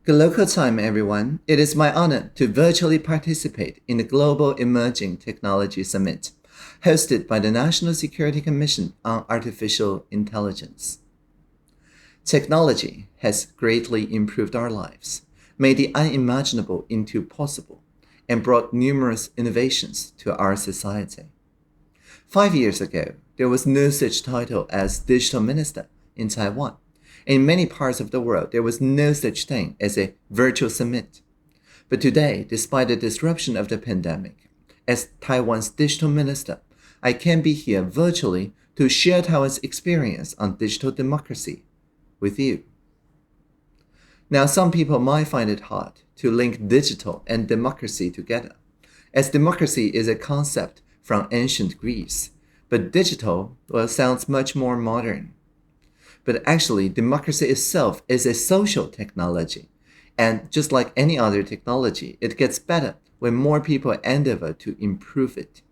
Good local time, everyone. It is my honor to virtually participate in the Global Emerging Technology Summit, hosted by the National Security Commission on Artificial Intelligence. Technology has greatly improved our lives, made the unimaginable into possible, and brought numerous innovations to our society. 5 years ago, there was no such title as digital minister in Taiwan. In many parts of the world, there was no such thing as a virtual summit. But today, despite the disruption of the pandemic, as Taiwan's digital minister, I can be here virtually to share Taiwan's experience on digital democracy with you. Now, some people might find it hard to link digital and democracy together, as democracy is a concept from ancient Greece, but digital, well, sounds much more modern. But actually, democracy itself is a social technology. And just like any other technology, it gets better when more people endeavor to improve it.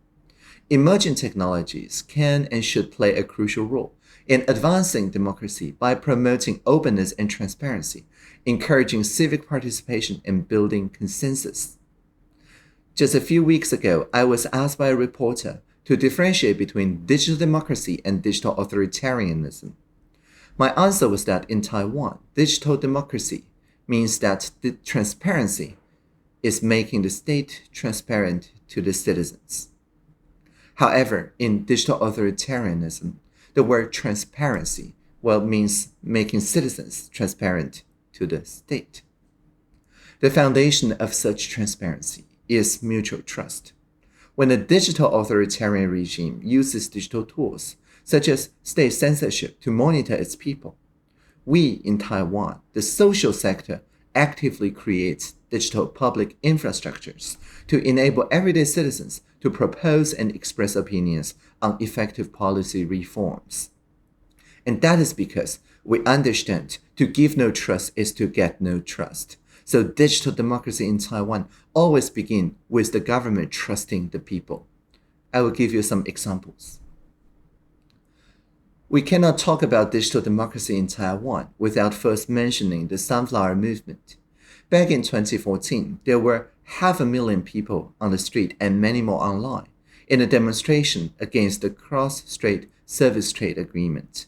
Emerging technologies can and should play a crucial role in advancing democracy by promoting openness and transparency, encouraging civic participation, and building consensus. Just a few weeks ago, I was asked by a reporter to differentiate between digital democracy and digital authoritarianism. My answer was that in Taiwan, digital democracy means that the transparency is making the state transparent to the citizens. However, in digital authoritarianism, the word transparency means making citizens transparent to the state. The foundation of such transparency is mutual trust. When a digital authoritarian regime uses digital tools, such as state censorship, to monitor its people, we in Taiwan, the social sector, actively creates digital public infrastructures to enable everyday citizens to propose and express opinions on effective policy reforms. And that is because we understand to give no trust is to get no trust. So digital democracy in Taiwan always begins with the government trusting the people. I will give you some examples. We cannot talk about digital democracy in Taiwan without first mentioning the Sunflower Movement. Back in 2014, there were 500,000 people on the street and many more online in a demonstration against the Cross-Strait Service Trade Agreement.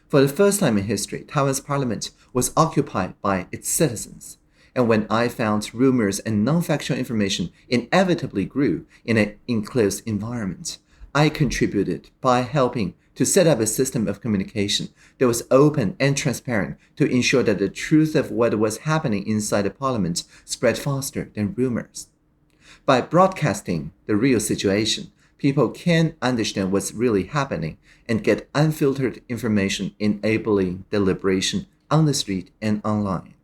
For the first time in history, Taiwan's parliament was occupied by its citizens. And when I found rumors and non-factual information inevitably grew in an enclosed environment, I contributed by helping to set up a system of communication that was open and transparent to ensure that the truth of what was happening inside the parliament spread faster than rumors. By broadcasting the real situation, people can understand what's really happening and get unfiltered information, enabling deliberation on the street and online.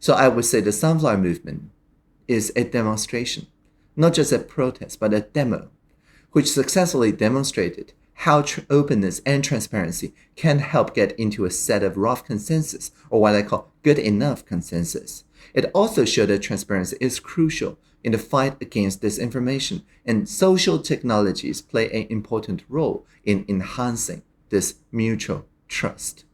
So I would say the Sunflower Movement is a demonstration, not just a protest, but a demo, which successfully demonstrated how openness and transparency can help get into a set of rough consensus, or what I call good enough consensus. It also showed that transparency is crucial in the fight against disinformation, and social technologies play an important role in enhancing this mutual trust.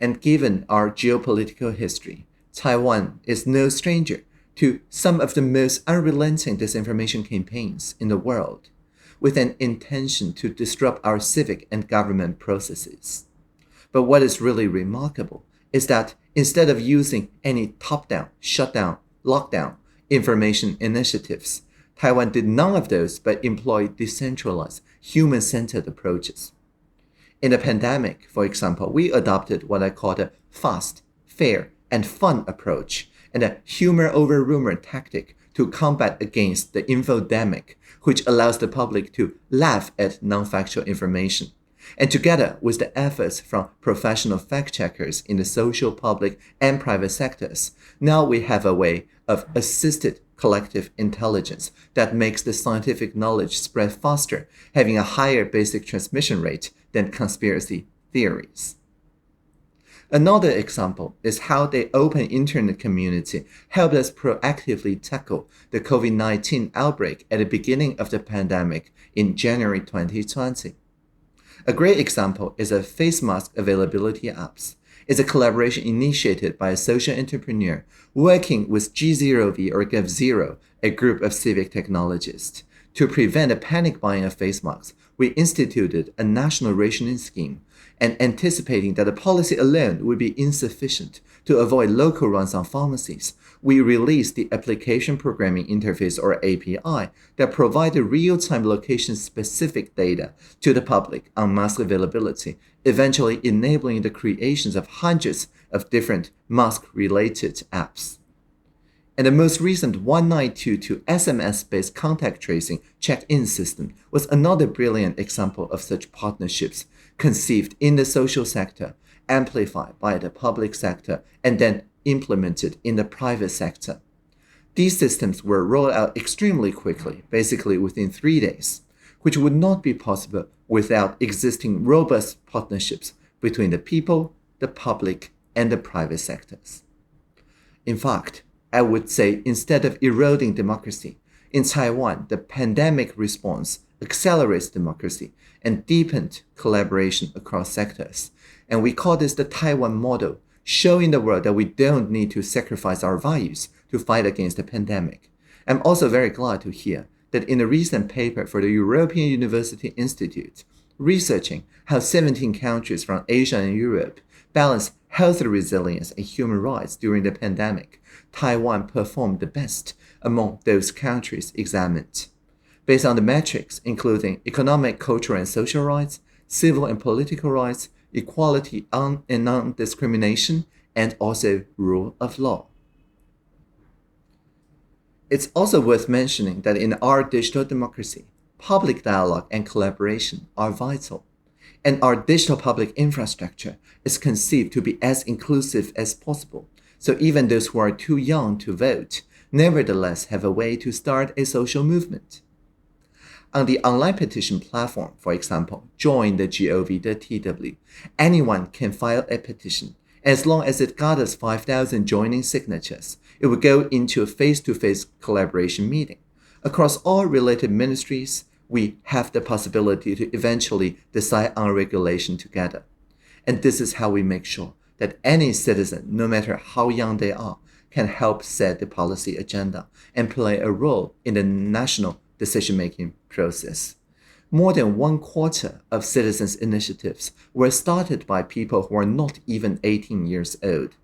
And given our geopolitical history, Taiwan is no stranger to some of the most unrelenting disinformation campaigns in the world, with an intention to disrupt our civic and government processes. But what is really remarkable is that instead of using any top-down, shutdown, lockdown information initiatives, Taiwan did none of those but employed decentralized, human-centered approaches. In the pandemic, for example, we adopted what I call a fast, fair, and fun approach, and a humor over rumor tactic to combat against the infodemic, which allows the public to laugh at non-factual information. And together with the efforts from professional fact-checkers in the social, public, and private sectors, now we have a way of assisted collective intelligence that makes the scientific knowledge spread faster, having a higher basic transmission rate than conspiracy theories. Another example is how the open internet community helped us proactively tackle the COVID-19 outbreak at the beginning of the pandemic in January 2020. A great example is a face mask availability apps. is a collaboration initiated by a social entrepreneur working with G0V or GovZero, a group of civic technologists. To prevent a panic buying of face masks, we instituted a national rationing scheme, and anticipating that the policy alone would be insufficient to avoid local runs on pharmacies, we released the Application Programming Interface or API that provided real-time location-specific data to the public on mask availability, eventually enabling the creation of hundreds of different mask-related apps. And the most recent 1922 SMS-based contact tracing check-in system was another brilliant example of such partnerships conceived in the social sector, amplified by the public sector, and then implemented in the private sector. These systems were rolled out extremely quickly, basically within 3 days, which would not be possible without existing robust partnerships between the people, the public, and the private sectors. In fact, I would say instead of eroding democracy, in Taiwan, the pandemic response accelerates democracy and deepened collaboration across sectors. And we call this the Taiwan model, showing the world that we don't need to sacrifice our values to fight against the pandemic. I'm also very glad to hear that in a recent paper for the European University Institute, researching how 17 countries from Asia and Europe balance health resilience and human rights during the pandemic, Taiwan performed the best among those countries examined. Based on the metrics including economic, cultural, and social rights, civil and political rights, equality and non-discrimination, and also rule of law. It's also worth mentioning that in our digital democracy, public dialogue and collaboration are vital, and our digital public infrastructure is conceived to be as inclusive as possible, so even those who are too young to vote nevertheless have a way to start a social movement. On the online petition platform, for example, join.gov.tw, anyone can file a petition. As long as it gathers 5,000 joining signatures, it will go into a face-to-face collaboration meeting. Across all related ministries, we have the possibility to eventually decide on regulation together. And this is how we make sure that any citizen, no matter how young they are, can help set the policy agenda and play a role in the national decision-making process. More than 1/4 of citizens' initiatives were started by people who are not even 18 years old.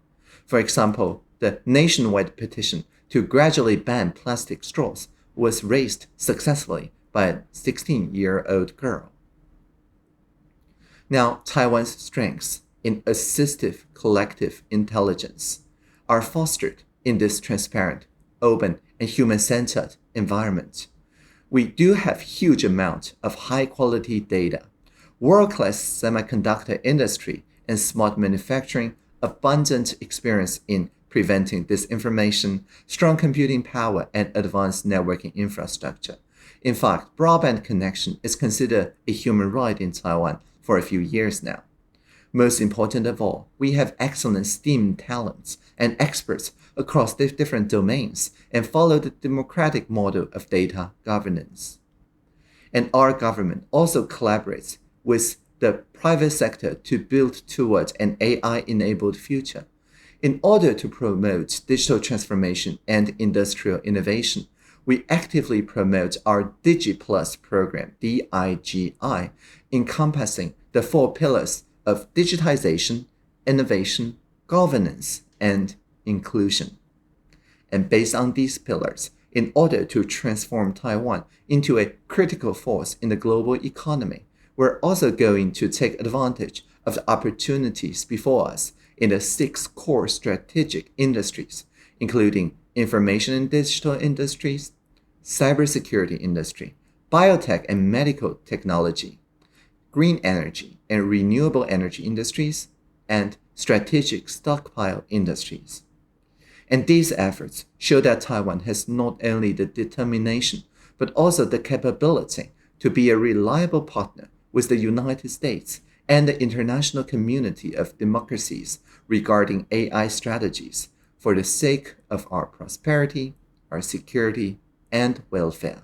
For example, the nationwide petition to gradually ban plastic straws was raised successfully by a 16-year-old girl. Now, Taiwan's strengths in assistive collective intelligence are fostered in this transparent, open, and human-centered environment. We do have huge amount of high-quality data, world-class semiconductor industry, and smart manufacturing, abundant experience in preventing disinformation, strong computing power, and advanced networking infrastructure. In fact, broadband connection is considered a human right in Taiwan for a few years now. Most important of all, we have excellent STEAM talents and experts across the different domains and follow the democratic model of data governance. And our government also collaborates with the private sector to build towards an AI-enabled future. In order to promote digital transformation and industrial innovation, we actively promote our DigiPlus program, DIGI, encompassing the 4 pillars of digitization, innovation, governance, and inclusion. And based on these pillars, in order to transform Taiwan into a critical force in the global economy, we're also going to take advantage of the opportunities before us in the 6 core strategic industries, including information and digital industries, cybersecurity industry, biotech and medical technology, green energy and renewable energy industries, and strategic stockpile industries. And these efforts show that Taiwan has not only the determination, but also the capability to be a reliable partner with the United States and the international community of democracies regarding AI strategies for the sake of our prosperity, our security, and welfare.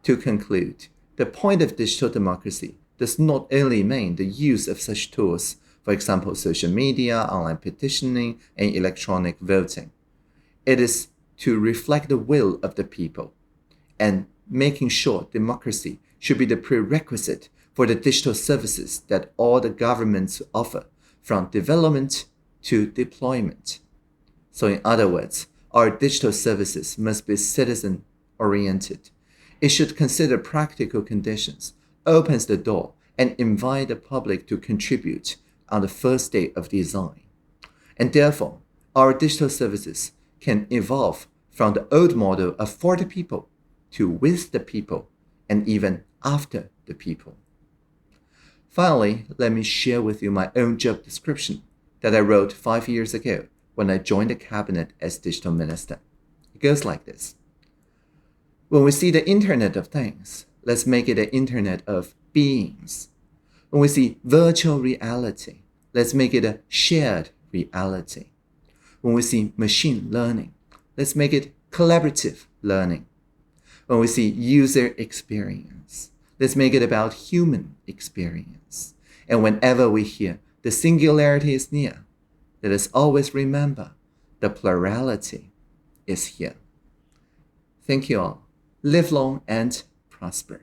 To conclude, the point of digital democracy does not only mean the use of such tools For example, social media, online petitioning, and electronic voting. It is to reflect the will of the people, and making sure democracy should be the prerequisite for the digital services that all the governments offer, from development to deployment. So in other words, our digital services must be citizen-oriented. It should consider practical conditions, opens the door, and invite the public to contribute on the first day of design. And therefore, our digital services can evolve from the old model of for the people to with the people, and even after the people. Finally, let me share with you my own job description that I wrote 5 years ago when I joined the cabinet as digital minister. It goes like this. When we see the Internet of Things, let's make it an Internet of beings. When we see virtual reality, let's make it a shared reality. When we see machine learning, let's make it collaborative learning. When we see user experience, let's make it about human experience. And whenever we hear the singularity is near, let us always remember the plurality is here. Thank you all. Live long and prosper.